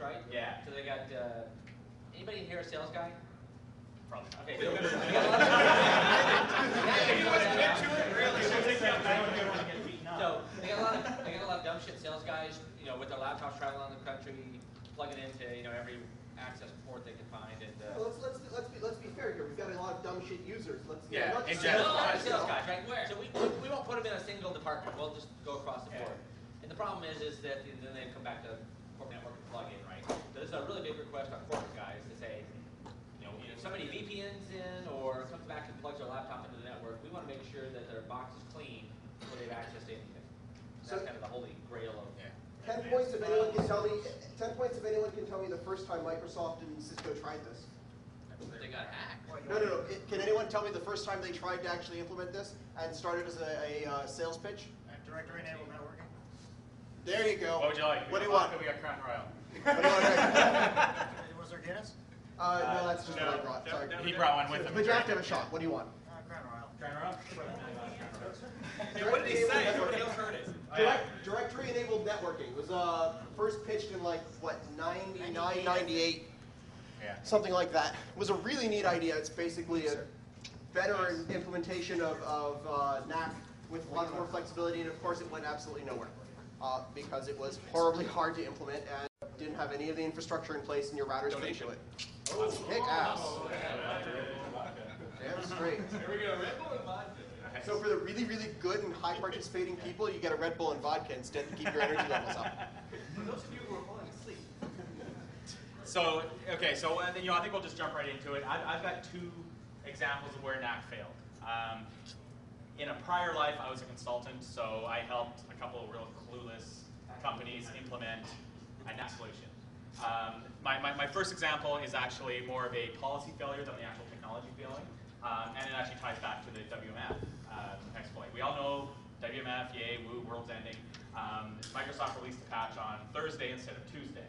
right? Yeah. So they got, anybody here a sales guy? Probably. Okay, so they got a lot of So they got a lot of dumb shit sales guys, with their laptops traveling around the country, plugging into every access port they can find. And well, let's be fair here. We've got a lot of dumb shit users. Not just sales guys, right? Where? So we won't put them in a single department. We'll just go across the board. And the problem is that then they come back to corporate network and plug in, right? So this is a really big request on corporate guys to say, somebody VPNs in or comes back and plugs their laptop into the network. We want to make sure that their box is clean before they have access to anything. So that's kind of the holy grail of 10 points if anyone can tell me. 10 points if anyone can tell me the first time Microsoft and Cisco tried this. They got hacked. No. Can anyone tell me the first time they tried to actually implement this and started as a sales pitch? Directory enabled networking. There you go. What would you like? What do you want? We got Crown Royal. What do you want? Was there Guinness? No, that's just what I brought. Sorry. He brought one with him. But you have to have a shot. What do you want? Crown Royal. Crown Royal? Hey, what did he say? Everybody else heard it. Directory-enabled networking was first pitched in 99, 98, something like that. It was a really neat idea. It's basically a better implementation of NAC with a lot more flexibility, and of course it went absolutely nowhere because it was horribly hard to implement and didn't have any of the infrastructure in place, and your routers couldn't do it. Kick ass. Damn straight. Here we go, Red Bull and vodka. So for the really, really good and high participating people, you get a Red Bull and vodka instead to keep your energy levels up. For those of you who are falling asleep. So, okay, so I think we'll just jump right into it. I've got two examples of where NAC failed. In a prior life, I was a consultant, so I helped a couple of real clueless companies implement a NAC solution. My first example is actually more of a policy failure than the actual technology failing, and it actually ties back to the WMF exploit. We all know WMF, yay, woo, world's ending. Microsoft released a patch on Thursday instead of Tuesday.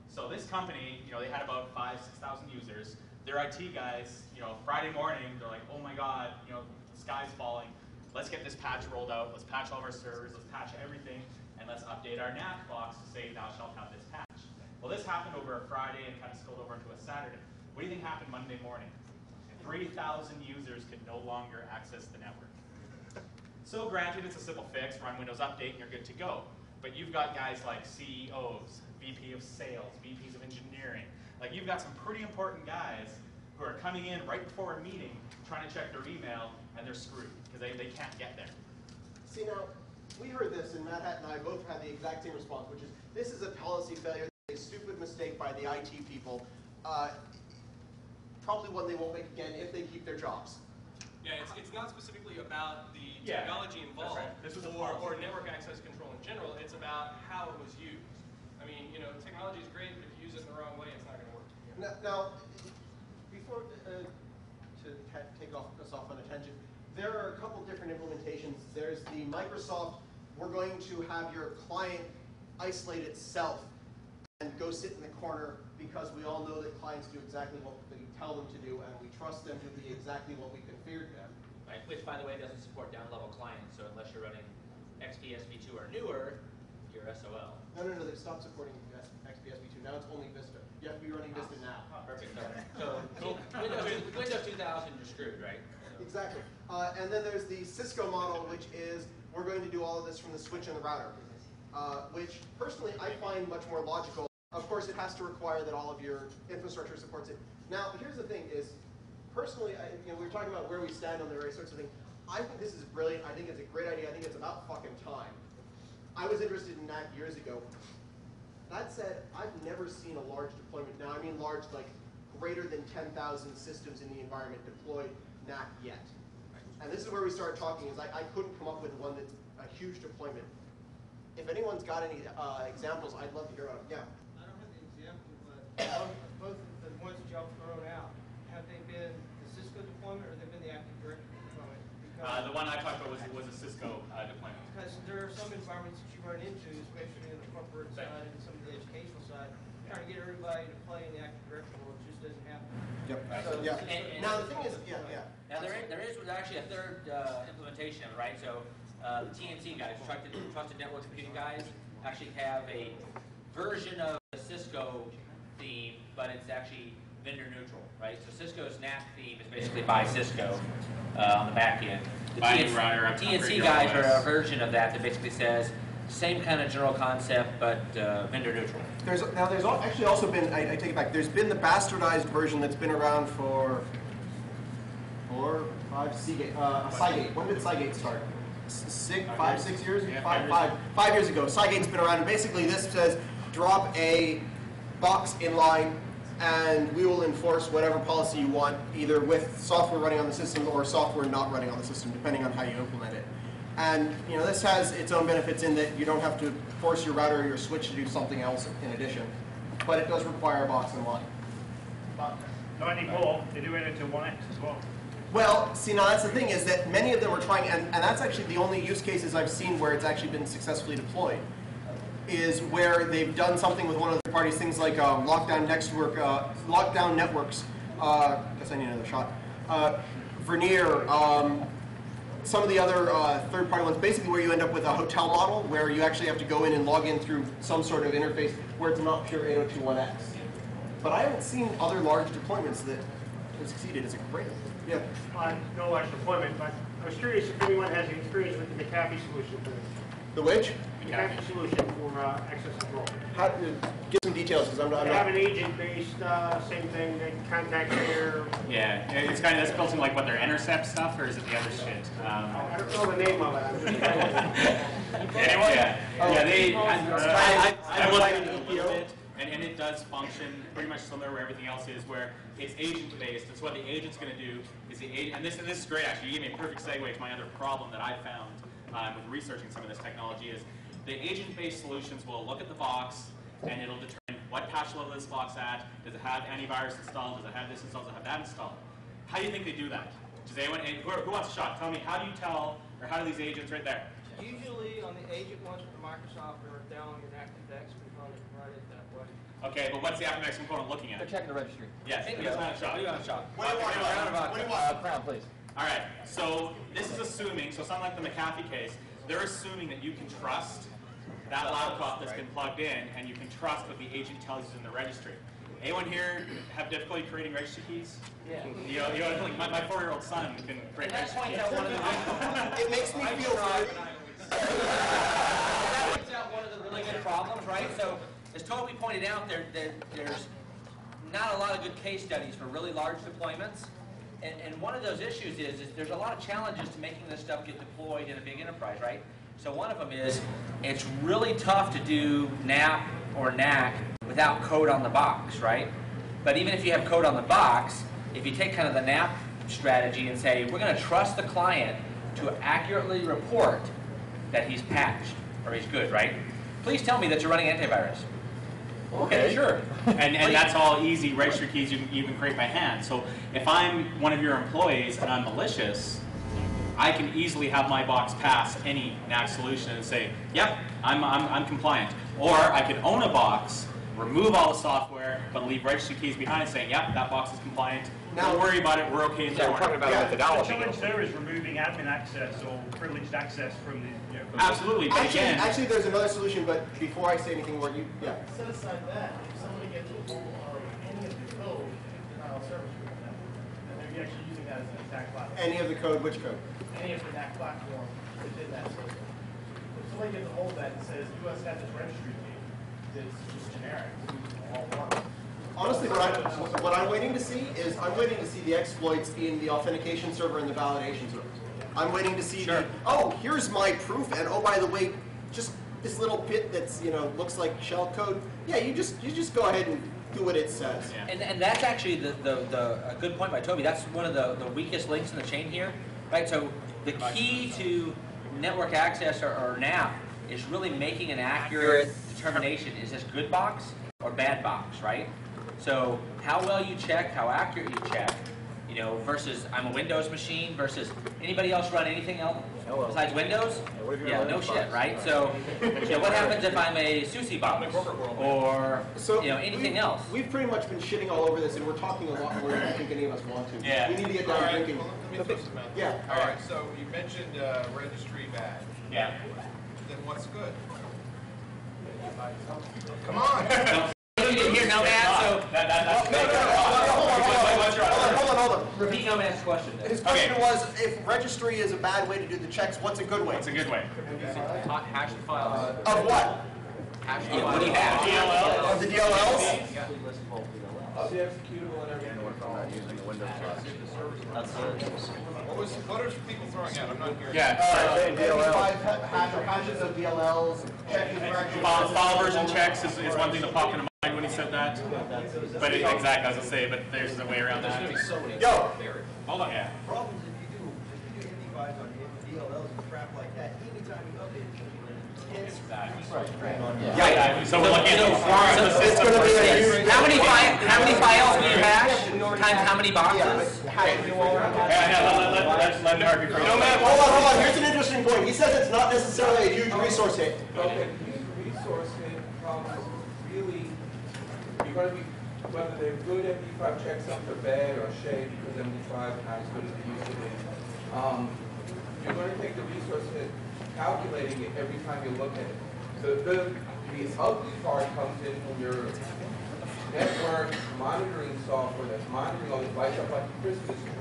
So this company, they had about 5,000 to 6,000 users. Their IT guys, Friday morning, they're like, oh my God, the sky's falling. Let's get this patch rolled out. Let's patch all of our servers. Let's patch everything. And let's update our NAC box to say, thou shalt have this patch. Well, this happened over a Friday and kind of spilled over into a Saturday. What do you think happened Monday morning? 3,000 users could no longer access the network. So granted, it's a simple fix, run Windows Update, and you're good to go. But you've got guys like CEOs, VP of Sales, VPs of Engineering. You've got some pretty important guys who are coming in right before a meeting, trying to check their email, and they're screwed, because they can't get there. See, now, we heard this, and Matt Hatt and I both had the exact same response, which is, this is a policy failure, a stupid mistake by the IT people, probably one they won't make again if they keep their jobs. Yeah, it's not specifically about the technology involved or network access control in general. It's about how it was used. I mean, technology is great, but if you use it in the wrong way, it's not going to work. Now, before to take us off on a tangent, there are a couple different implementations. There's the Microsoft, we're going to have your client isolate itself and go sit in the corner because we all know that clients do exactly what we tell them to do, and we trust them to be exactly what we configured them. Right, which, by the way, doesn't support down-level clients, so unless you're running XP SV2 or newer, you're SOL. No, they stopped supporting XP SV2. Now it's only Vista. You have to be running Vista now. Perfect. So Windows 2000, you're screwed, right? Exactly. And then there's the Cisco model, which is we're going to do all of this from the switch and the router, which personally I find much more logical. Of course, it has to require that all of your infrastructure supports it. Now, here's the thing: is personally, we were talking about where we stand on the various sorts of things. I think this is brilliant. I think it's a great idea. I think it's about fucking time. I was interested in NAC years ago. That said, I've never seen a large deployment. Now, I mean large, like greater than 10,000 systems in the environment deployed NAC yet. And this is where we start talking, is I couldn't come up with one that's a huge deployment. If anyone's got any examples, I'd love to hear about them. Yeah. I don't have the example, but both of the ones that y'all thrown out, have they been the Cisco deployment or they've been the Active Directory deployment? The one I talked about was a Cisco deployment. Because there are some environments that you run into, especially in the corporate side and some of the educational side, trying to get everybody to play in the Active Directory world just doesn't happen. Yep. So, now the thing is, Now there is actually a third implementation, right? So the TNC guys, Trusted Network Computing guys, actually have a version of the Cisco but it's actually vendor neutral, right? So Cisco's NAC theme is basically by Cisco on the back end. The TNC guys are a version of that basically says same kind of general concept, but vendor neutral. There's actually also been, I take it back, there's been the bastardized version that's been around for 4, 5, Cygate. When did Cygate start? 6 years? Yeah, 5 years ago. Cygate's been around, and basically this says drop a box inline and we will enforce whatever policy you want, either with software running on the system or software not running on the system, depending on how you implement it. And this has its own benefits in that you don't have to force your router or your switch to do something else in addition, but it does require a box inline. Not anymore. They're doing it to 1x as well. Well, see, now that's the thing, is that many of them are trying, and that's actually the only use cases I've seen where it's actually been successfully deployed, is where they've done something with one of the parties, things like lockdown networks, guess I need another shot, Vernier, some of the other third-party ones, basically where you end up with a hotel model where you actually have to go in and log in through some sort of interface where it's not pure 802.1x. But I haven't seen other large deployments that have succeeded. Is it great? Yeah. No large deployment, but I was curious if anyone has any experience with the McAfee solution for this. The which? McAfee solution for access control. How, give some details, because I'm not. They have an agent-based, same thing, they contact their... Yeah, it's kind of, that's built in like what, their intercept stuff, or is it the other shit? I don't know the name of it, I'm just Anyway, yeah, they, I looked at it a EPO. little bit, and it does function pretty much similar where everything else is, where it's agent-based. And so what the agent's going to do is the agent, and this is great actually, you gave me a perfect segue to my other problem that I found with researching some of this technology is the agent-based solutions will look at the box and it'll determine what patch level this box at, does it have antivirus installed, does it have this installed, does it have that installed. How do you think they do that? Does anyone, who wants a shot? Tell me, how do you tell, or how do these agents right there? Usually on the agent ones for Microsoft or down your ActiveX component, write it that way. Okay, but what's the ActiveX component looking at? They're checking the registry. Yes, who's on a shot? What do you want to shot? What do you want? Crown, please. All right, so this is assuming, so something like the McAfee case, they're assuming that you can trust that laptop that's been plugged in, and you can trust what the agent tells you in the registry. Anyone here have difficulty creating registry keys? Yeah. Like my 4-year-old son can create registry keys. It makes me feel good. That points out one of the really good problems, right? So, as Toby pointed out, there's not a lot of good case studies for really large deployments. And one of those issues is there's a lot of challenges to making this stuff get deployed in a big enterprise, right? So one of them is it's really tough to do NAP or NAC without code on the box, right? But even if you have code on the box, if you take kind of the NAP strategy and say, we're going to trust the client to accurately report that he's patched or he's good, right? Please tell me that you're running antivirus. Okay, sure. And that's all easy registry keys you can create by hand. So if I'm one of your employees and I'm malicious, I can easily have my box pass any NAC solution and say, yep, I'm compliant. Or I could own a box, remove all the software, but leave registry keys behind and saying, yep, that box is compliant. Don't worry about it, we're okay. Yeah, we're talking about a methodology. The challenge there is removing admin access or privileged access from the... Absolutely, but again... Actually, there's another solution, but before I say anything more, yeah. Set aside that, if somebody gets a hold of any of the code, denial of service agreement, and they're actually using that as an attack platform. Any of the code, which code? Any of the NAC platform within that system. If somebody gets a hold of that and says, you guys have this registry key, that's just generic, all one. Honestly, what I'm waiting to see is I'm waiting to see the exploits in the authentication server and the validation server. I'm waiting to see here's my proof, and oh, by the way, just this little bit that's looks like shell code. Yeah, you just go ahead and do what it says. Yeah. And that's actually a good point by Toby. That's one of the weakest links in the chain here, right? So the key to network access or NAP is really making an accurate determination. Is this good box or bad box, right? So how well you check, how accurate you check, versus I'm a Windows machine versus anybody else run anything else besides Windows? Yeah, no shit, right? So what happens if I'm a SUSE box or anything else? We've pretty much been shitting all over this, and we're talking a lot more than I think any of us want to. Yeah. We need to get down to drinking. Well, let me throw some out there. Yeah. All right. So you mentioned registry bad. Yeah. Then what's good? Come on. You didn't hear no ad, so That's Repeat Nomad's question. His question was, if registry is a bad way to do the checks, what's a good way? What's a good way? Hash the files. Of what? Hash the Yeah, what do you files. have? Of the DLLs? Of the executable and everything. Using the Windows What are people throwing out? I'm not hearing. Hashes of DLLs, checking directions. File version checks is one thing that popped into mind when he said that. But exactly, as I say, but there's a way around that. Yo! Hold on, yeah. Problem is if you do MD5s on DLLs and crap like that, anytime you update it, it's Yeah. So we're looking at the system. How many files do you hash times how many boxes? Let Mark be first. No, man, hold on. Here's an interesting point. He says it's not necessarily a huge resource hit. Okay, resource hit problems really, you're going to be, whether they're good MD5 checksums or bad or shade because MD5 is not as good as it used to be. You're going to take the resource hit, calculating it every time you look at it. The ugly part comes in when your network monitoring software that's monitoring all these lights up like a Christmas tree.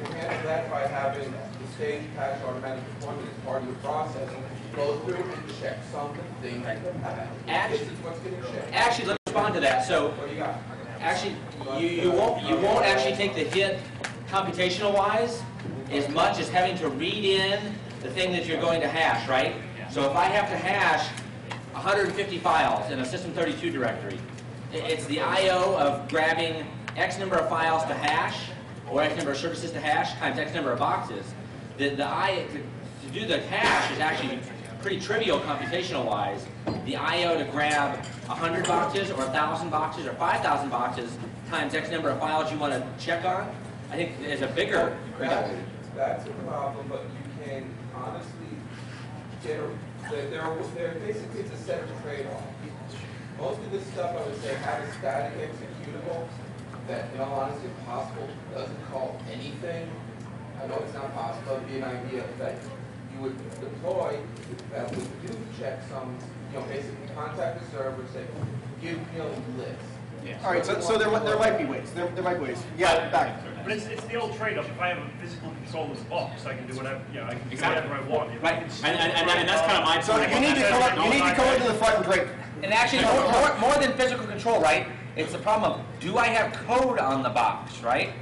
You can handle that by having the stage patch automatic deployment as part of your process. Go through and check some of the things that this is what's getting checked. Actually, let's respond to that. So, What do you got? actually, you won't actually take the hit computational wise as much as having to read in the thing that you're going to hash, right? So if I have to hash 150 files in a System32 directory, it's the I/O of grabbing X number of files to hash, or X number of services to hash, times X number of boxes. To do the hash is actually pretty trivial computational-wise. The I/O to grab 100 boxes, or 1,000 boxes, or 5,000 boxes, times X number of files you want to check on, I think is a bigger reduction. That's a problem, but you can honestly get basically it's a set of trade-offs. Most of this stuff, I would say, have a static executable that, in all honesty, if possible, doesn't call anything. I know it's not possible. It'd be an idea that you would deploy that would do checksums, basically contact the server, say, give me a list. Yeah. All right, so there might be ways. There might be ways. Yeah, back. But it's the old trade-off. If I have a physical controllers box, I can do whatever, I can do Exactly. whatever I want. Right. And that's kind of my So point. you need to come into the front and break. And actually, more than physical control, right? It's the problem of, do I have code on the box, right?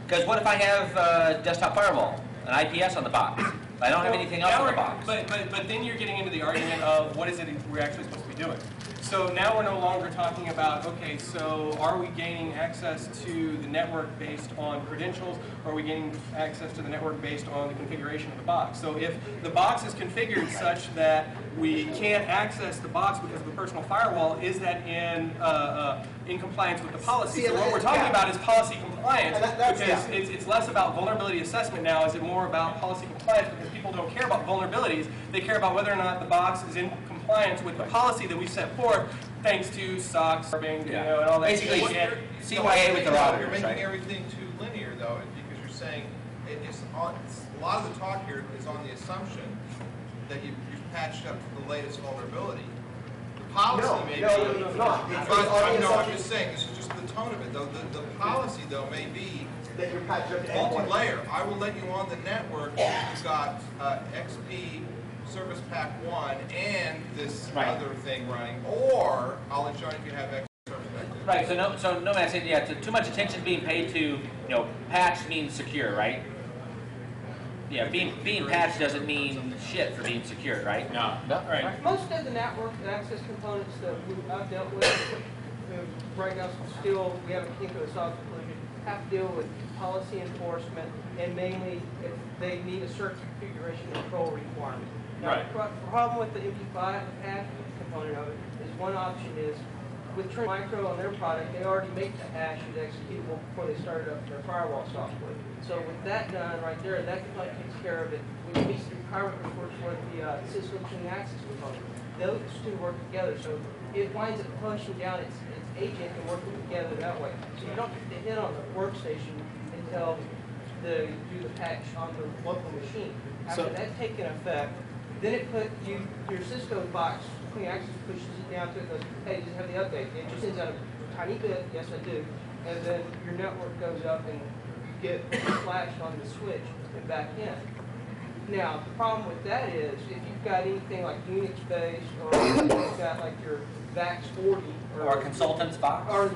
Because what if I have desktop firewall, an IPS on the box? I don't have anything else on the box. But then you're getting into the argument of what is it we're actually supposed to be doing. So now we're no longer talking about, okay, so are we gaining access to the network based on credentials, or are we gaining access to the network based on the configuration of the box? So if the box is configured such that we can't access the box because of the personal firewall, is that in compliance with the policy? So what we're talking about is policy compliance, because it's less about vulnerability assessment now. Is it more about policy compliance? Because people don't care about vulnerabilities. They care about whether or not the box is in compliance with the policy that we set forth, thanks to SOX, and all that. Basically, shit. CYA with the routers, You're making right? everything too linear, though, because you're saying a lot of the talk here is on the assumption that you've patched up the latest vulnerability. The policy may be. No, it's not. I'm just saying, this is just the tone of it, though. The policy, though, may be That you're patched up to multi-layer. I will let you on the network if you've got XP Service Pack 1 and this other thing running, or I'll let you on if you have XP Service Pack 2. Right, so no man said, too much attention being paid to, patch means secure, right? Yeah, being patched doesn't mean shit for being secure, right? No. Right. Most of the network access components that I've dealt with, right now still, we haven't came to a solid conclusion, have to deal with policy enforcement, and mainly if they need a certain configuration control requirement. Now, Right. the problem with the MP5 hash component of it is one option is with Trend Micro on their product, they already make the hashes executable before they started up their firewall software. So with that done right there, that component takes care of it. We meet the requirement for the Cisco Clean Access component. Those two work together, so it winds up pushing down its agent and working together that way. So you don't get the hit on the workstation until you do the patch on the local machine. After that's taken effect, then it put your Cisco box, Clean Access pushes it down to it, goes, hey, does it have the update? It just sends out a tiny bit, yes I do, and then your network goes up and get flashed on the switch and back in. Now, the problem with that is, if you've got anything like Unix-based, or if you've got like your VAX 40, Or a consultant's box. Or a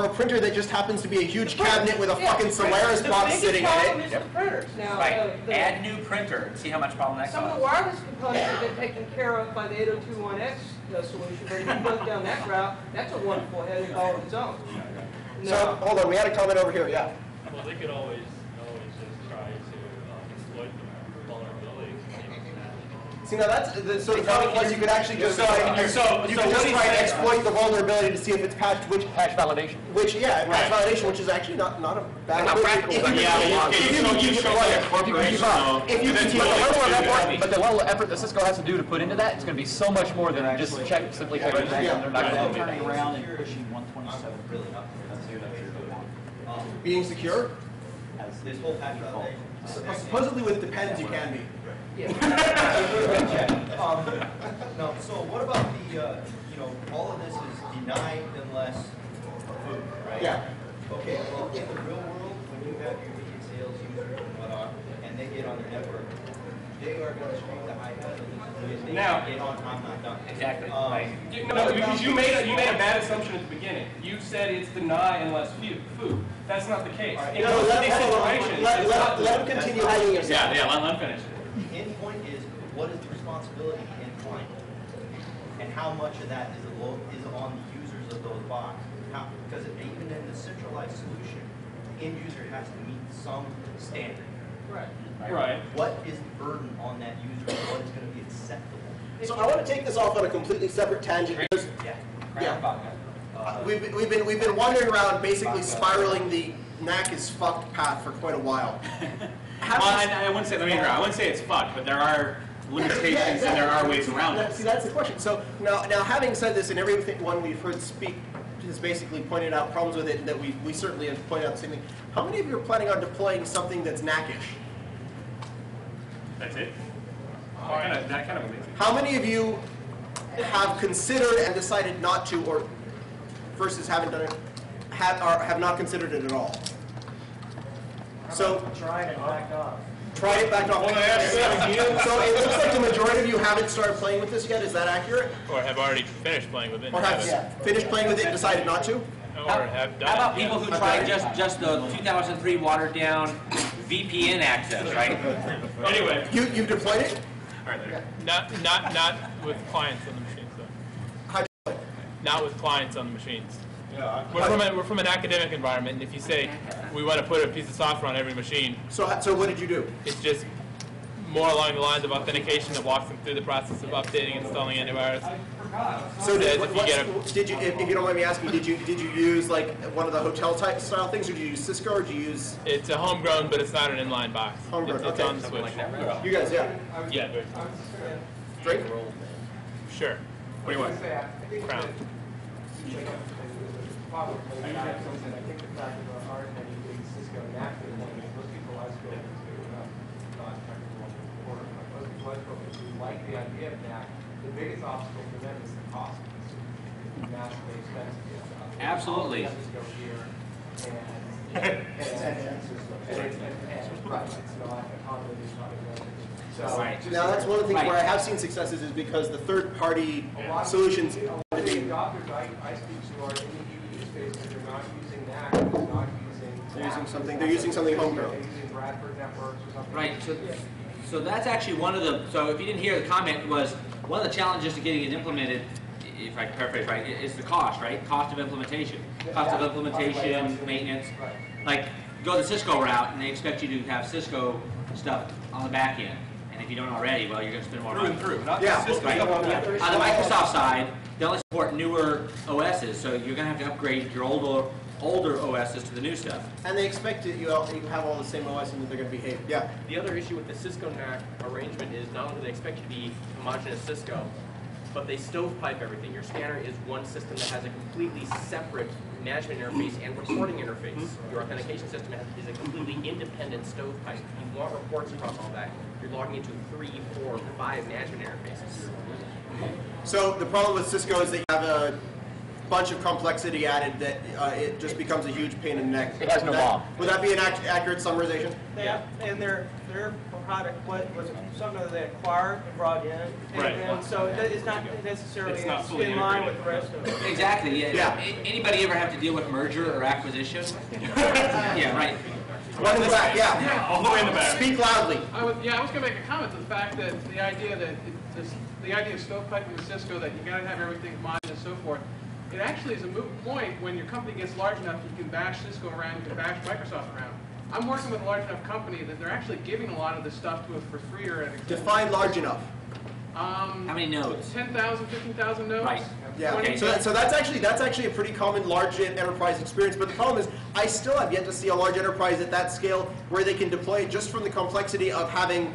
printer that just happens to be a huge cabinet with a fucking Solaris box sitting in it. The printers. Now, Right. Add new printer and see how much problem that some of the causes. wireless components have been taken care of by the 8021X solution, but if you go down that route, that's a wonderful headache all of its own. So, hold on, we had a comment over here, yeah. Well, they could always just try to exploit the vulnerability. See, now that's, so the problem was you could actually just try and exploit the vulnerability to see if it's patched, which Hash validation. patch validation, which is actually not a bad Not practical, If but you But the level of effort that Cisco has to do to put into that, it's going to be so much more than just simply checking things, and they're not going to Turning around and pushing 127 really up. being secure. This whole patch validation. Supposedly with Depends you can be. No, so what about the, all of this is deny unless food, right? Yeah. Okay, well, in the real world, when you have your immediate sales users and whatnot, and they get on the network, they are going to scream the high heaven. They Now- get on, I'm not done. Exactly. No, because you made a bad assumption at the beginning. You said it's deny unless food. That's not the case. In most of these situations, it's not Let him continue hiding yourself. Yeah, let him finish. The endpoint is, what is the responsibility in client? And how much of that is on the users of those boxes? Because even in the centralized solution, the end user has to meet some standard. Right. What is the burden on that user? What is going to be acceptable? So I want to take this off on a completely separate tangent. Because, we've been wandering around, basically spiraling the NAC is fucked path for quite a while. Well, I wouldn't say, let me interrupt. I wouldn't say it's fucked, but there are limitations and there are ways around it. See, that's the question. So now having said this, and everyone we've heard speak has basically pointed out problems with it, and that we certainly have pointed out the same thing. How many of you are planning on deploying something that's NAC-ish? That's it? That kind of amazing. How many of you have considered and decided not to, or versus haven't done it, have not considered it at all? So Try it and back off. try it back off. So it looks like the majority of you haven't started playing with this yet. Is that accurate? Or have already finished playing with it. Or have finished playing with it and decided not to? Or have done How about it, people who tried just the 2003 watered down VPN access, right? Anyway. You've deployed it? All right, later. Not with clients on the machines, though. How'd you play it? Not with clients on the machines. We're from an academic environment, and if you say we want to put a piece of software on every machine, So what did you do? it's just more along the lines of authentication that walks them through the process of updating and installing antivirus. So Says if you don't mind me asking, did you use like one of the hotel type style things, or did you use Cisco, or did you use It's a homegrown, but it's not an inline box. Homegrown, It's okay. on the switch. you guys? Yeah. Yeah, Drake? sure. What do you want? Crown. I think the fact of our using Cisco NAC is one of most people I spoke to, not technical support, but most people I spoke to who like the idea of NAC, the biggest obstacle for them is the cost. It's massively expensive. Absolutely. All the others go here right, it's not a common, it's not a so, Right. Now that's one of the things Right. where I have seen successes is because the third-party solutions. a lot of the doctors I speak to are in the EU space, but they're not using NAC, they're not using. They're using something homegrown. They're using Bradford networks or something. Right. So that's actually one of the. So if you didn't hear the comment, was one of the challenges to getting it implemented, if I can paraphrase right, is the cost, right? Cost of implementation. Cost of implementation, maintenance. Like go the Cisco route, and they expect you to have Cisco stuff on the back end. And if you don't already, well, you're going to spend more money. Through, not Yeah. Cisco. Right. On the Microsoft side, they only support newer OSs, so you're going to have to upgrade your older OSs to the new stuff. And they expect that you have all the same OS and that they're going to behave. Yeah. The other issue with the Cisco NAC arrangement is not only do they expect you to be homogeneous Cisco, but they stovepipe everything. Your scanner is one system that has a completely separate management interface and reporting interface. Your authentication system is a completely independent stovepipe. You want reports across all that, you're logging into 3, 4, 5 management interfaces. So the problem with Cisco is that you have bunch of complexity added that it just becomes a huge pain in the neck. It has no mom. Would that be an accurate summarization? Yeah, and their product was something that they acquired and brought in, and so it's not necessarily in line with the rest of it. Exactly. Yeah. Anybody ever have to deal with merger or acquisition? Yeah. Right. One in the back. Yeah. All the way in the back. Speak loudly. I was going to make a comment to the fact that the idea of stovepiping with Cisco, that you got to have everything modular and so forth, it actually is a moot point when your company gets large enough. You can bash Cisco around, you can bash Microsoft around. I'm working with a large enough company that they're actually giving a lot of this stuff to us for free or at Define large enough. How many nodes? 10,000, 15,000 nodes. Right. Yeah. Okay. So that's actually a pretty common large enterprise experience. But the problem is, I still have yet to see a large enterprise at that scale where they can deploy it just from the complexity of having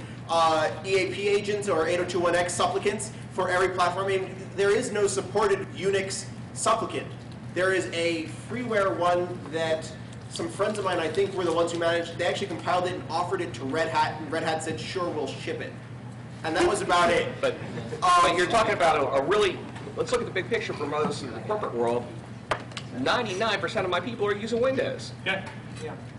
EAP agents or 802.1x supplicants for every platform. I mean, there is no supported Unix supplicant. There is a freeware one that some friends of mine, I think, were the ones who managed. They actually compiled it and offered it to Red Hat, and Red Hat said, "Sure, we'll ship it." And that was about it. But you're talking about a really, let's look at the big picture from us in the corporate world. 99% of my people are using Windows. Yeah.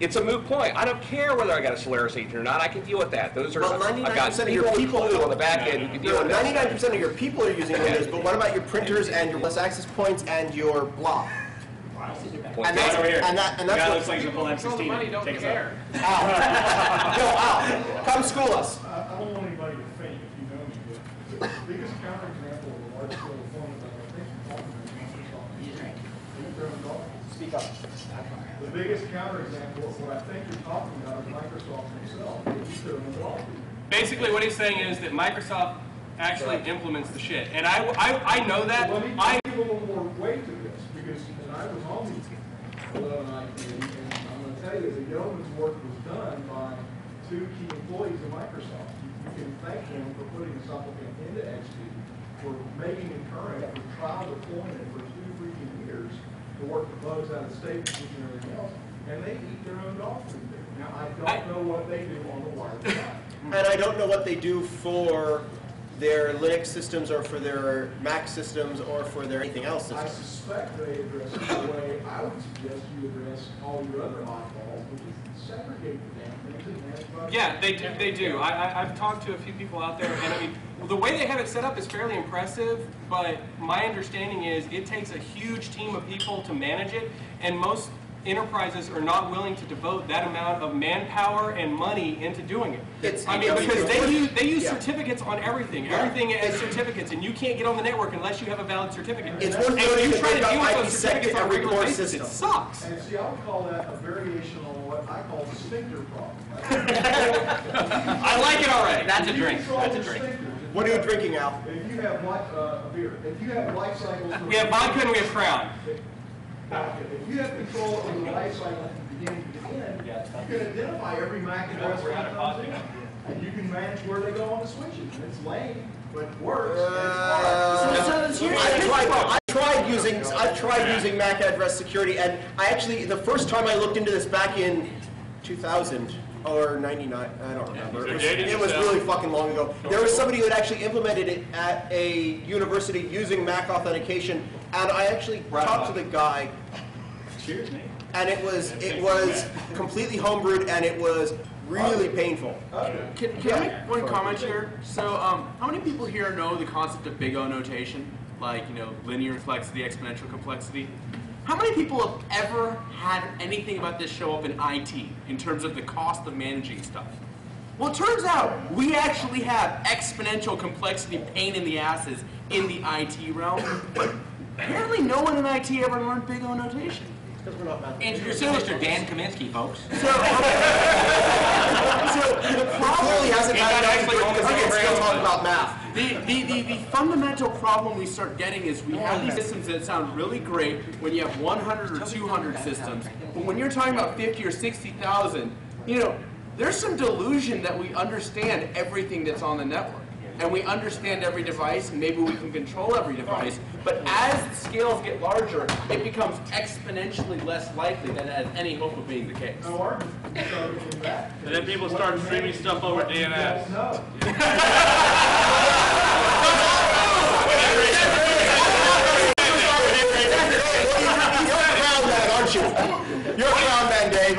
It's a moot point. I don't care whether I got a Solaris agent or not. I can deal with that. Those are, well, 99% of your people on the back end who can deal with that. 99% of your people are using Windows, but what about your printers and your less access points and your blob? And that's what looks like he's a full M16. The money don't care. Al, come school us. I don't want anybody to faint if you know me, but the biggest counterexample of a large-scale deployment that I think you're talking about is Speak up. the biggest counterexample of what I think you're talking about is Microsoft themselves. They use their own software. Basically, what he's saying is that Microsoft actually implements the shit, and I know that. Well, let me give a little more weight to this, because when I was on the 11 IT, and I'm going to tell you, the yeoman's work was done by two key employees of Microsoft. You can thank them for putting a supplicant into XP, for making it current, for trial deployment for 2 freaking years, to work the bugs out of state and everything else, and they eat their own dog food there. Now, I don't know what they do on the wired side. And I don't know what they do for their Linux systems or for their Mac systems or for their anything else I systems. suspect they address it the way I would suggest you address all your other oddballs, which is segregate the damn things and manage by. Yeah, they do. I've talked to a few people out there, and I mean, the way they have it set up is fairly impressive, but my understanding is it takes a huge team of people to manage it, and most enterprises are not willing to devote that amount of manpower and money into doing it. Because they use certificates on everything. Everything is certificates, and you can't get on the network unless you have a valid certificate. It's worth noting that they've got IP-sec every core system. It sucks. And see, I would call that a variation on what I call the sphincter problem. I like it already. That's a drink. That's a drink. What are you drinking, Al? If you have a beer, if you have life cycles. We have vodka and we have Crown. If you have control over the life cycle from beginning to end, you can identify every MAC address that comes in, and you can manage where they go on the switches. And it's lame, but it works. I've tried using MAC address security, and I actually, the first time I looked into this back in 2000 or 99, I don't remember. It was really fucking long ago. There was somebody who had actually implemented it at a university using MAC authentication, and I actually talked to the guy. Cheers, mate. And it was completely homebrewed, and it was really painful. Can I make one comment here? So, how many people here know the concept of big O notation? Like, linear complexity, exponential complexity? How many people have ever had anything about this show up in IT in terms of the cost of managing stuff? Well, it turns out we actually have exponential complexity pain in the asses in the IT realm, but apparently no one in IT ever learned big O notation. Introduce Mr. Dan Kaminsky, folks. So the problem hasn't still talking about math. The fundamental problem we start getting is we have these systems that sound really great when you have 100 or 200 systems, but when you're talking about 50 or 60,000, there's some delusion that we understand everything that's on the network. And we understand every device, and maybe we can control every device, but as the scales get larger, it becomes exponentially less likely that it has any hope of being the case. And then people start streaming stuff over DNS. No.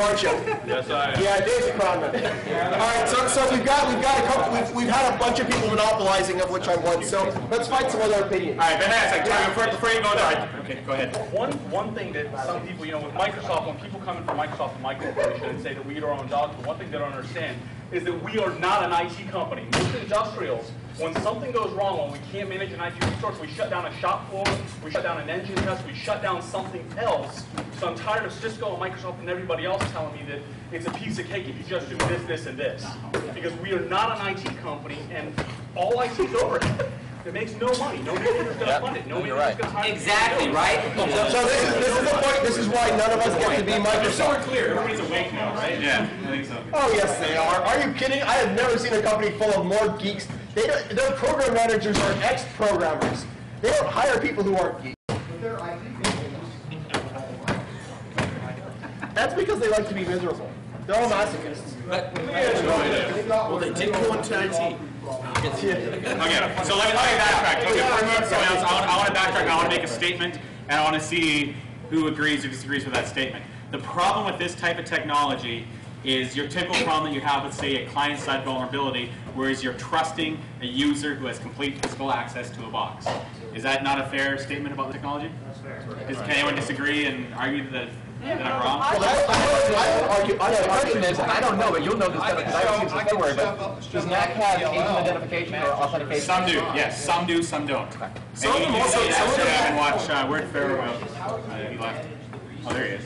aren't you? Yes, I am. Yeah, Dave's a crowd member. All right, so we've got a couple. We've had a bunch of people monopolizing, of which I'm one. So let's find some other opinions. All right, Vanessa, before you go there. Okay, go ahead. One thing that some people, with Microsoft, when people come in from Microsoft and my corporation and say that we eat our own dog food, one thing they don't understand is that we are not an IT company. Most industrials, when something goes wrong, when we can't manage an IT resource, we shut down a shop floor, we shut down an engine test, we shut down something else. So I'm tired of Cisco and Microsoft and everybody else telling me that it's a piece of cake if you just do this, this, and this. Because we are not an IT company, and all IT is overhead. It makes no money. No manager's going to fund it. No manager's going to hire Exactly, right? So this is the point. This is why none of us get to be Microsoft. So we're clear. Everybody's awake now, right? Yeah, I think so. Oh yes, they are. Are you kidding? I have never seen a company full of more geeks. Their program managers are ex-programmers. They don't hire people who aren't geeks. But they're IT people. That's because they like to be miserable. They're all masochists. Well, they did go into IT. Okay, so let me backtrack. Okay, before we move to something else, I want to backtrack. I want to make a statement, and I want to see who agrees or disagrees with that statement. The problem with this type of technology is your typical problem that you have with, say, a client-side vulnerability, whereas you're trusting a user who has complete physical access to a box. Is that not a fair statement about the technology? That's fair. Can anyone disagree and argue that I'm wrong? The question is, and I don't know, but you'll know this better because I don't use this February, but does NAC have agent identification or authentication? Some do, yes. Some do, some don't. Some of them also. Some of them can watch Word Fair. He left. Oh, there he is.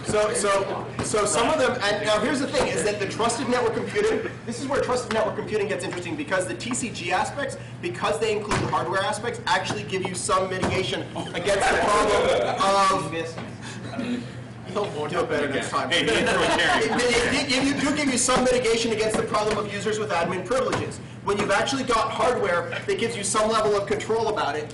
So some of them, and now here's the thing, is that the trusted network computing, this is where trusted network computing gets interesting because the TCG aspects, because they include the hardware aspects, actually give you some mitigation against the problem of... He'll do it better next time. Hey, It do give you some mitigation against the problem of users with admin privileges. When you've actually got hardware that gives you some level of control about it,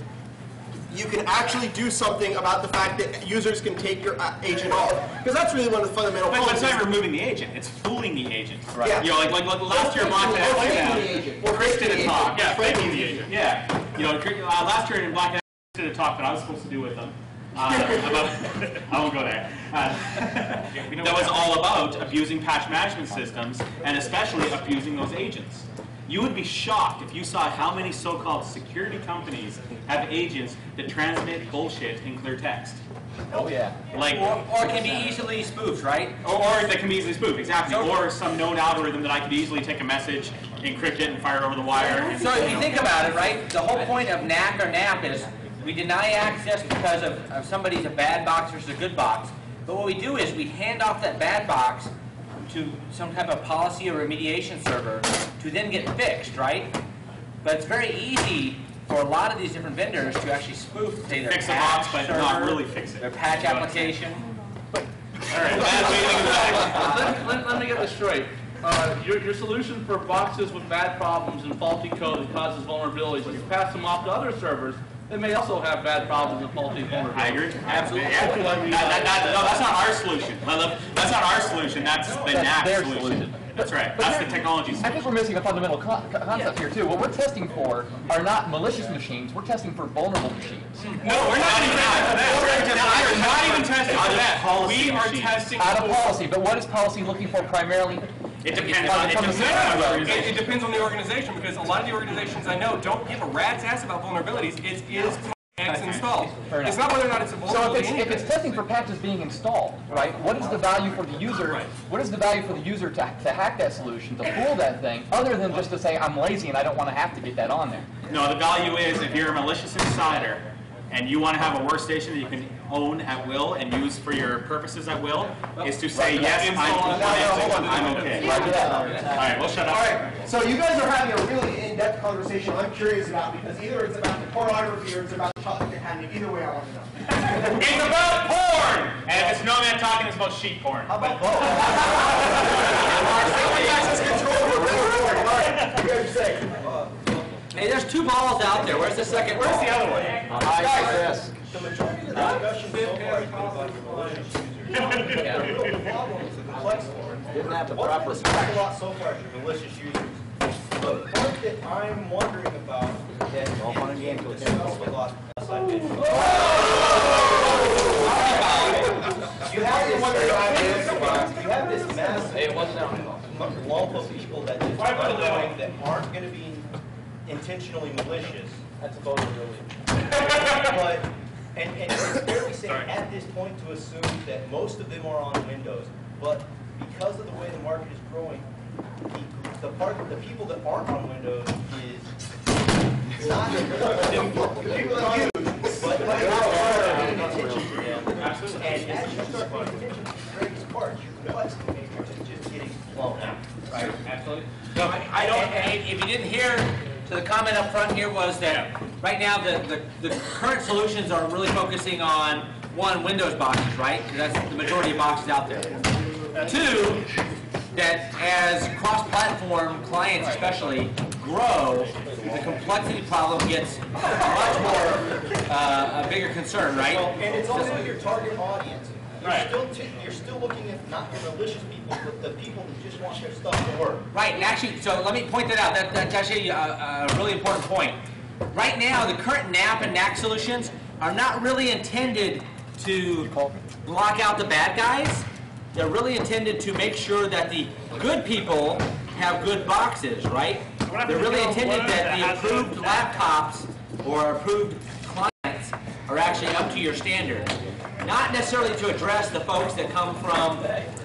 you can actually do something about the fact that users can take your agent off. Because that's really one of the fundamental problems. But it's not removing the agent, it's fooling the agent. Right. Yeah. You know, like last year, Black Hat, Chris did a talk. Yeah, faking the agent. Yeah. You know, last year in Black Hat, did a talk that I was supposed to do with them. About, I won't go there. That was all about abusing patch management systems, and especially abusing those agents. You would be shocked if you saw how many so-called security companies have agents that transmit bullshit in clear text. Oh yeah. Like, or can be easily spoofed, right? Or that can be easily spoofed, exactly. Or some known algorithm that I could easily take a message, encrypt it, and fire it over the wire. And, so if you think about it, right, the whole point of NAC or NAP is we deny access because of somebody's a bad box versus a good box. But what we do is we hand off that bad box to some type of policy or remediation server to then get fixed, right? But it's very easy for a lot of these different vendors to actually spoof, say, their fix a patch box, but server, not really fix it. their patch application. All right. Let me get this straight. Your solution for boxes with bad problems and faulty code that causes vulnerabilities, you pass them off to other servers, they may also have bad problems and faulty vulnerabilities. I agree. Absolutely. Yeah. No, that's not our solution. That's not our solution. That's the NAC solution. That's right. That's the technology solution. I think we're missing a fundamental concept here too. What we're testing for are not malicious machines. We're testing for vulnerable machines. No, we're not even testing for that. We're not even testing for that. We are testing out of policy. But what is policy looking for primarily? It depends on the organization. It depends on the organization, because a lot of the organizations I know don't give a rat's ass about vulnerabilities. It is X installed. It's not whether or not it's a vulnerability. So if it's testing for patches being installed, right? What is the value for the user? What is the value for the user to hack that solution, to fool that thing, other than just to say I'm lazy and I don't want to have to get that on there? No, the value is if you're a malicious insider and you want to have a workstation that you can own at will and use for your purposes at will, is to say yes, I'm okay. All right, we'll shut up. All right, so you guys are having a really in-depth conversation I'm curious about, because either it's about the pornography or it's about the topic at hand. Either way, I want to know. It's about porn! And if it's no man talking, it's about sheep porn. How about both? Access control over porn. All right, you guys say. Hey, there's two balls out there. Where's the second? Where's the other one? Guys, the majority of the discussion so far has been about the malicious users. The real problem is the complex one. Didn't have the What's proper been discussed a lot so far is your malicious users. The part that I'm wondering about that is discussed a lot. You have this. lump of people that just are doing that aren't going to be intentionally malicious. That's a vulnerability. But and it's fairly safe at this point to assume that most of them are on Windows. But because of the way the market is growing, the people that aren't on Windows is not people that are but paying attention to them. Absolutely. And as you start paying attention to various parts, your complexity matrix is just getting blown out. Right, absolutely. No, I don't, if you didn't hear, so the comment up front here was that right now the current solutions are really focusing on, one, Windows boxes, right? Because that's the majority of boxes out there. Two, that as cross-platform clients especially grow, the complexity problem gets much more a bigger concern, right? And it's also your target audience. Right. You're still looking at not your malicious people, but the people that just want their stuff to work. Right, and actually, so let me point that out. That's actually a really important point. Right now, the current NAP and NAC solutions are not really intended to block out the bad guys. They're really intended to make sure that the good people have good boxes, right? They're really intended that the approved laptops or approved clients are actually up to your standards. Not necessarily to address the folks that come from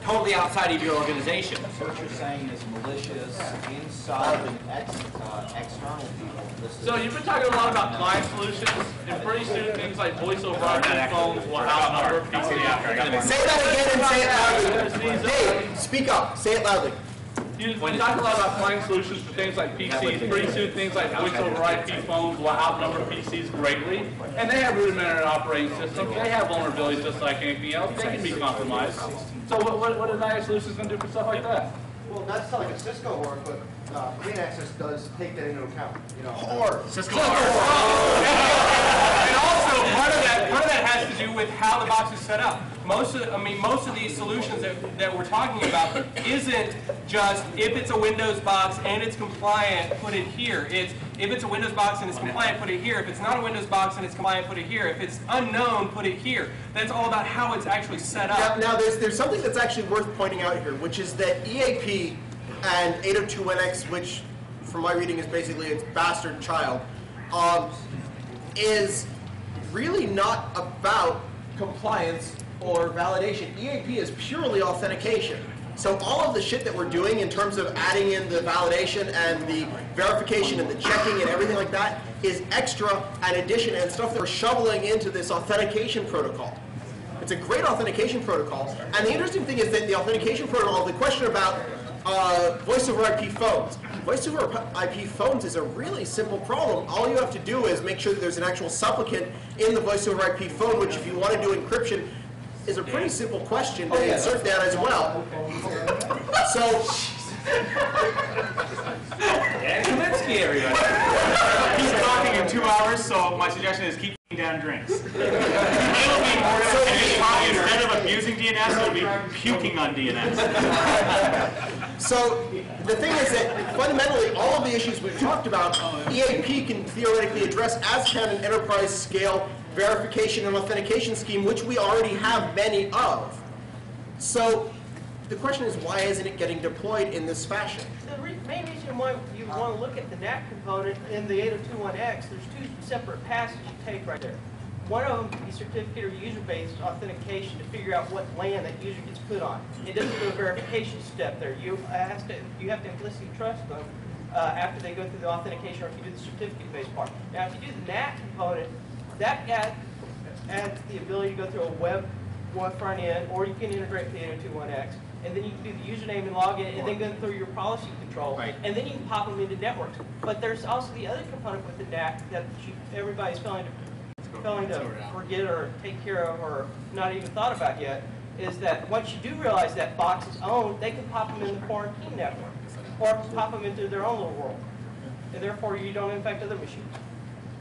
totally outside of your organization. So what you're saying is malicious inside and external people. So you've been talking a lot about client solutions, and pretty soon things like voice over IP phones will outnumber PC. Say that again and say it loudly. Dave, speak up. Say it loudly. You've been talking a lot about client solutions for things like PCs. Pretty soon things like voice over IP phones will outnumber PCs greatly. And they have rudimentary operating systems. They have vulnerabilities just like anything else. They can be compromised. So what are NIA solutions going to do for stuff like that? Well, not to sound like a Cisco word, but Clean Access does take that into account. You know, Cisco And also, part of that has to do with how the box is set up. Most of these solutions that we're talking about isn't just if it's a Windows box and it's compliant, put it here. It's if it's a Windows box and it's compliant, put it here. If it's not a Windows box and it's compliant, put it here. If it's unknown, put it here. That's all about how it's actually set up. Now there's something that's actually worth pointing out here, which is that EAP and 802.1x, which from my reading is basically its bastard child, is really not about compliance or validation. EAP is purely authentication. So all of the shit that we're doing in terms of adding in the validation and the verification and the checking and everything like that is extra and addition and stuff that we're shoveling into this authentication protocol. It's a great authentication protocol. And the interesting thing is that the authentication protocol, the question about voice over IP phones. Voice over IP phones is a really simple problem. All you have to do is make sure that there's an actual supplicant in the voice over IP phone, which if you want to do encryption, is a pretty simple question to insert that as well. So, Kaminsky, everybody. He's talking in 2 hours, so my suggestion is keep down drinks. Instead of abusing DNS, it'll be puking on DNS. So the thing is that fundamentally all of the issues we've talked about, EAP can theoretically address, as can an enterprise scale verification and authentication scheme, which we already have many of. So the question is, why isn't it getting deployed in this fashion? The main reason why you want to look at the NAC component in the 802.1x, there's two separate passes you take right there. One of them is certificate or user-based authentication to figure out what LAN that user gets put on. It doesn't do a verification step there. You have to implicitly trust them after they go through the authentication, or if you do the certificate-based part. Now, if you do the NAC component, that adds the ability to go through a web front end, or you can integrate the 802.1x, and then you can do the username and login, and then go through your policy control, and then you can pop them into networks. But there's also the other component with the NAC that everybody's failing to forget or take care of or not even thought about yet, is that once you do realize that box is owned, they can pop them in the quarantine network or pop them into their own little world. And therefore, you don't infect other machines.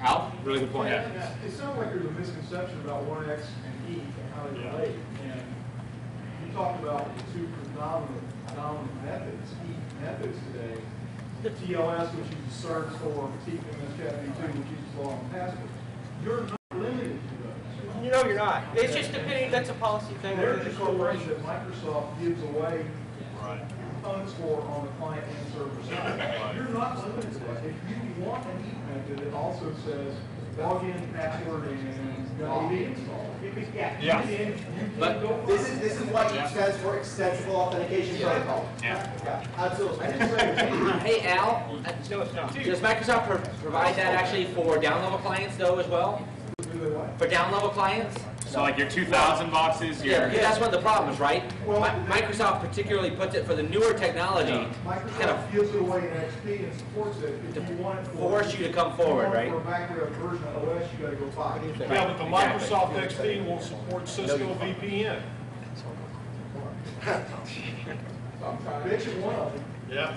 Al, really good point. It sounds like there's a misconception about 1X and E and how they relate. And you talked about the two predominant methods, methods today. The TLS, which uses certs, or TMS-72, which uses log and password. You're not limited to those. You know you're not. It's just depending, that's a policy thing. They're just a way that Microsoft gives away components for on the client and server side. You're not limited to that. If you want an Ethernet that also says login, password, and AD install. Yeah. But this is what it says for extensible authentication protocol. Yeah. Absolutely. Hey Al, does Microsoft provide that actually for down-level clients though as well? For down-level clients? So like your 2000 boxes, your... Yeah, because that's one of the problems, right? Microsoft particularly puts it for the newer technology, kind of gives it away in XP and supports it. If you want it force you to come forward, right? For a backward version of OS, you got to go buy. Yeah, but the Microsoft XP won't support Cisco VPN. Mention one of them. Yeah.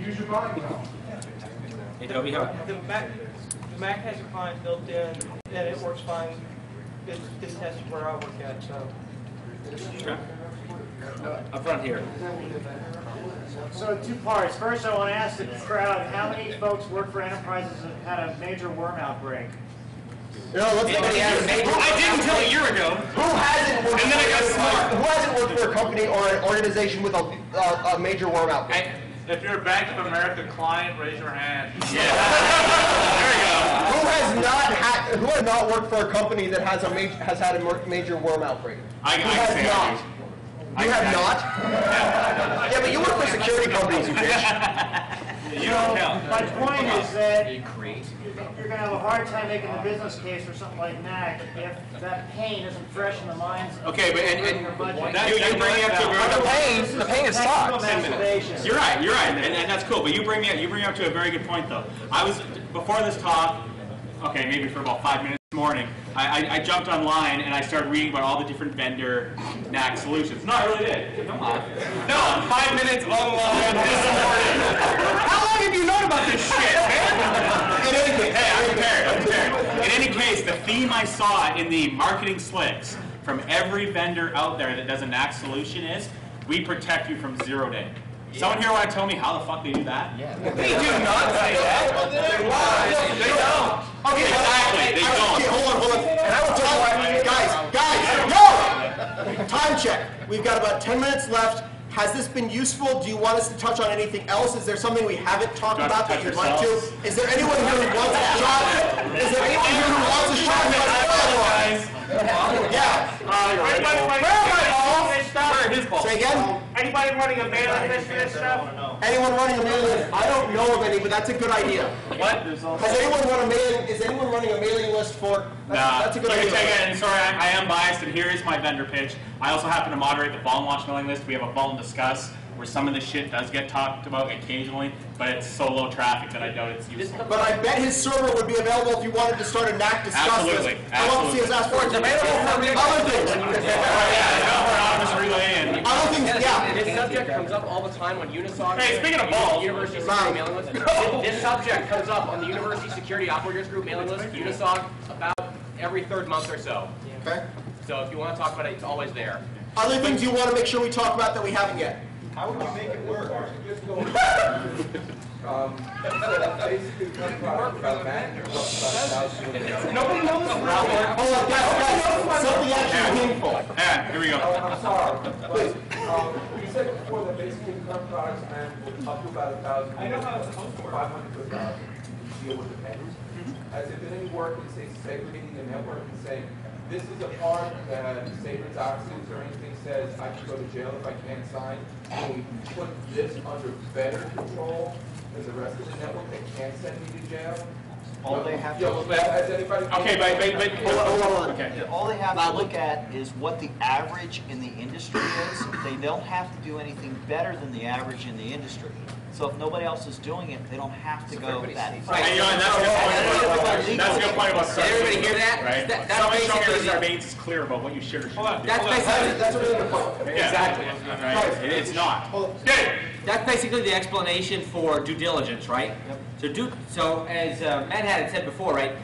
Use your buying power. Hey, Toby, how? The Mac has a client built in, and it works fine. It's tested where I work at, so. Sure. Up front here. So 2 parts. First, I want to ask the crowd, how many folks work for enterprises that had a major worm outbreak? No, let's go. I didn't until a year ago. Who hasn't worked for a company or an organization with a major worm outbreak? If you're a Bank of America client, raise your hand. Who has not worked for a company that has had a major worm outbreak? I say not. You have not? Yeah, but you work for security companies, you bitch. You don't count. My point is that you're going to have a hard time making the business case for something like Mac if that pain isn't fresh in the minds of Okay, but you bring me up to the pain is sucks. 10 minutes. You're right, and that's cool. But you bring me up to a very good point, though. I was before this talk. Okay, maybe for about 5 minutes this morning, I jumped online and I started reading about all the different vendor NAC solutions. No, I really did. Come on. No, 5 minutes online this morning. How long have you known about this shit, man? In any case, hey, I'm prepared. In any case, the theme I saw in the marketing slicks from every vendor out there that does a NAC solution is, we protect you from 0 day. Someone here want to tell me how the fuck they do that? Yeah. They do not say that. They don't. Okay, exactly. They don't. Okay, hold on. And I will tell you why. Guys, no! Time check. We've got about 10 minutes left. Has this been useful? Do you want us to touch on anything else? Is there something we haven't talked about that you'd like to? Is there anyone here who wants a shot? Is there anyone here who wants a shot? Yeah. Say again? Anybody running a mailing list for this stuff? Anyone running a mailing list? I don't know of any, but that's a good idea. What? Has anyone run a mailing? Is anyone running a mailing list for? That's a good idea. And sorry, I am biased, and here is my vendor pitch. I also happen to moderate the Vol Launch mailing list. We have a Vol and Discuss where some of this shit does get talked about occasionally, but it's so low traffic that I doubt it's useful. But I bet his server would be available if you wanted to start a NAC Discuss list. I want to see us ask for it. It's available for other things. Other things, yeah. This subject comes up all the time on Unisog. Hey, speaking of balls. University Security mailing list. This subject comes up on the University Security Operators Group mailing list, Unisog, about every 3rd month or so. Okay. So if you want to talk about it, it's always there. Other things you want to make sure we talk about that we haven't yet? How would you make it work? Basically, nobody knows. Hold on, guys. Something actually meaningful. Yeah, here we go. I'm sorry. Please. You said before that basic income products and up to about 1,000. I know how it's 500 to 1,000 deal with the vendors. Has there been any work in, say, segregating the network and saying, this is a part that, say, for Doxins or anything says I can go to jail if I can't sign. Can we put this under better control than the rest of the network that can't send me to jail? All they have to look at. Okay, but hold on. Okay. All they have to look at is what the average in the industry is. They don't have to do anything better than the average in the industry. So if nobody else is doing it, they don't have to go that far. Hey, and that's a good point about Did everybody hear that? Right? Somebody show me that Sarbanes is clear about what you should or should not do. That's a really good point. Exactly. Right? It's not. That's basically the explanation for due diligence, right? Yep. So as Matt had said before, right?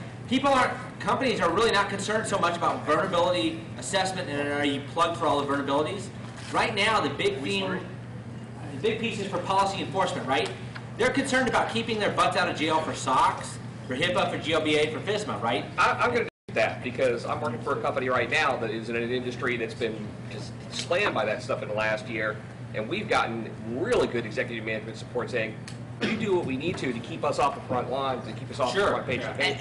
Companies are really not concerned so much about vulnerability assessment and are you plugged for all the vulnerabilities. Right now, the big piece is for policy enforcement, right? They're concerned about keeping their butts out of jail for SOX, for HIPAA, for GLBA, for FISMA, right? I'm going to do that because I'm working for a company right now that is in an industry that's been just slammed by that stuff in the last year. and we've gotten really good executive management support saying, we do what we need to keep us off the front lines, to keep us off the front page of the paper.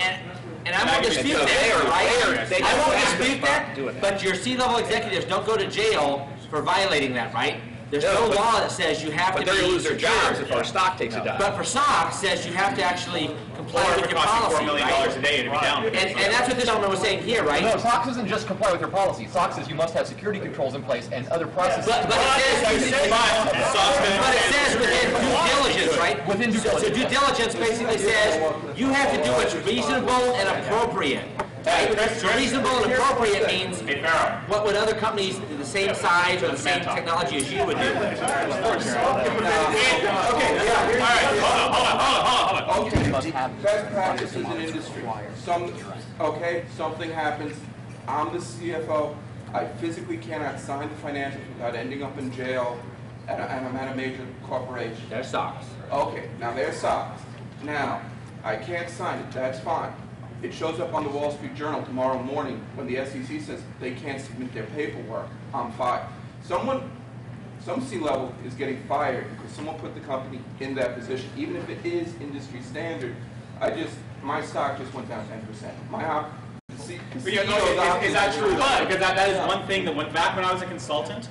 And I won't dispute that, right? I won't dispute that, but your C-level executives don't go to jail for violating that, right? There's no law that says you have to be. But they're going to lose their jobs if our stock takes a dive. But for SOX says you have to actually comply with your policy, $4 million right? a day to be down. And that's what this gentleman was saying here, right? No, SOX doesn't just comply with your policy. SOX says you must have security controls in place and other processes. But it says within due diligence, right? Within due diligence. So due diligence basically says you have to do what's reasonable and appropriate. Right? So reasonable and appropriate means what would other companies the same size or the same technology as you would do. Okay, hold on. Best practices in industry. Something happens. I'm the CFO. I physically cannot sign the financials without ending up in jail, and I'm at a major corporation. There's SOX. Okay, now there's SOX. Now, I can't sign it. That's fine. It shows up on the Wall Street Journal tomorrow morning when the SEC says they can't submit their paperwork. I'm fired. Some C-level is getting fired because someone put the company in that position, even if it is industry standard. My stock just went down 10%. Is that true though? Because that is one thing that went back when I was a consultant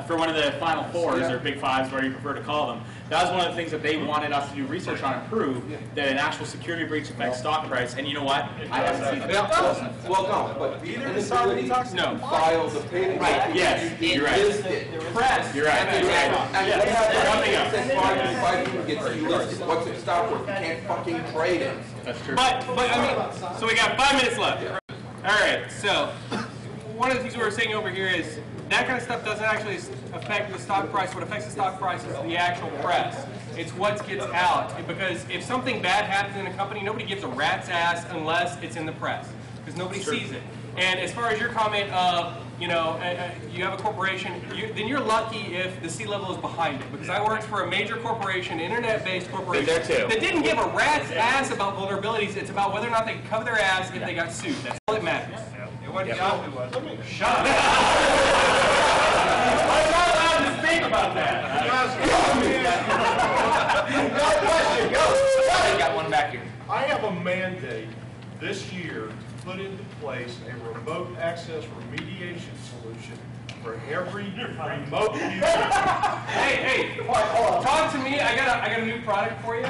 for one of the Final Fours or Big Fives, whatever you prefer to call them. That was one of the things that they wanted us to do research on and prove that an actual security breach affects stock price. And you know what? I haven't seen it. Well, no, but the inability to file the paperwork. Right. Yes, you're right. Press. You're right. And what happens if people get delisted? What's it stop with? You can't fucking trade it. That's true. But I mean, so we got 5 minutes left. All right. So one of the things we were saying over here is that kind of stuff doesn't actually affect the stock price. What affects the stock price is the actual press. It's what gets out. Because if something bad happens in a company, nobody gives a rat's ass unless it's in the press. Because nobody sees it. And as far as your comment of, you have a corporation, then you're lucky if the C-level is behind it. Because I worked for a major corporation, internet-based corporation, that didn't give a rat's ass about vulnerabilities. It's about whether or not they could cover their ass if they got sued. That's all that matters. What Yahoo was. Shut up. I'm not allowed to speak about that. No question. Go. I got one back here. I have a mandate this year to put into place a remote access remediation solution for every remote user. Hey, talk to me. I got a new product for you.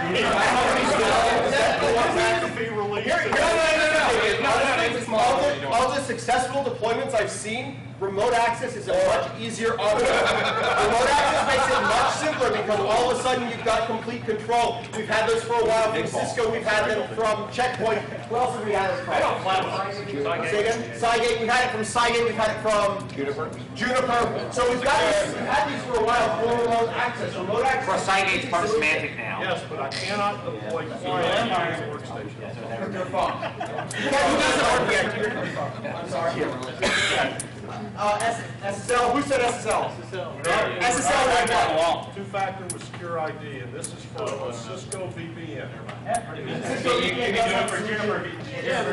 All the successful deployments I've seen, remote access is a much easier option. Remote access makes it much simpler because all of a sudden you've got complete control. We've had those for a while from Cisco. We've had them from Checkpoint. Who else have we had it from? Say again? Cygate. We've had it from Cygate. We've had it from Juniper. So we've had these for a while for remote access. Remote access. For Cygate's part of Symantec now. Yes, but I cannot deploy clients on the workstation. Your phone. I'm sorry. SSL. Who said SSL? SSL right now. Two-factor with secure ID, and this is for a Cisco VPN. Cisco VPN does for Juniper. Yeah.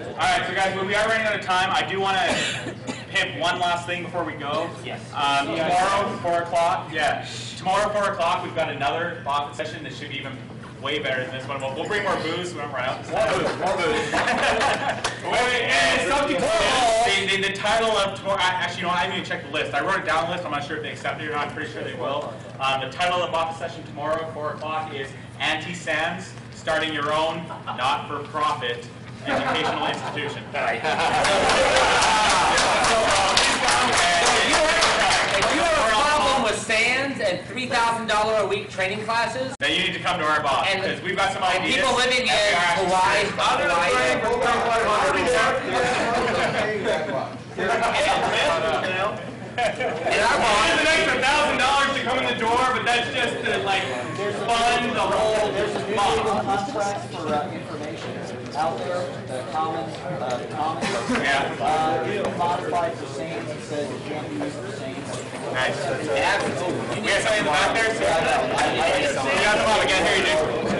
All right, so guys, we are running out of time. I do want to hit one last thing before we go. Yes. Tomorrow, 4 o'clock. Yeah. Tomorrow, 4 o'clock, we've got another office session that should be even way better than this one. We'll bring more booze when we're out. More booze. And the title of tomorrow, actually, I haven't even checked the list. I wrote it down the list. I'm not sure if they accepted it or not. I'm pretty sure they will. The title of office session tomorrow, 4 o'clock, is Anti-SANS, Starting Your Own Not-for-Profit Educational Institution. If you have a problem with SANS and $3,000 a week training classes, then you need to come to our boss because we've got some ideas. People living in Hawaii, There's an extra $1,000 to come in the door, but that's just to fund the whole contracts for information out there, the commons, modified for SANS, it says it can't be used for SANS. Nice. We have somebody in the back there? Yeah, come on again. Here you do.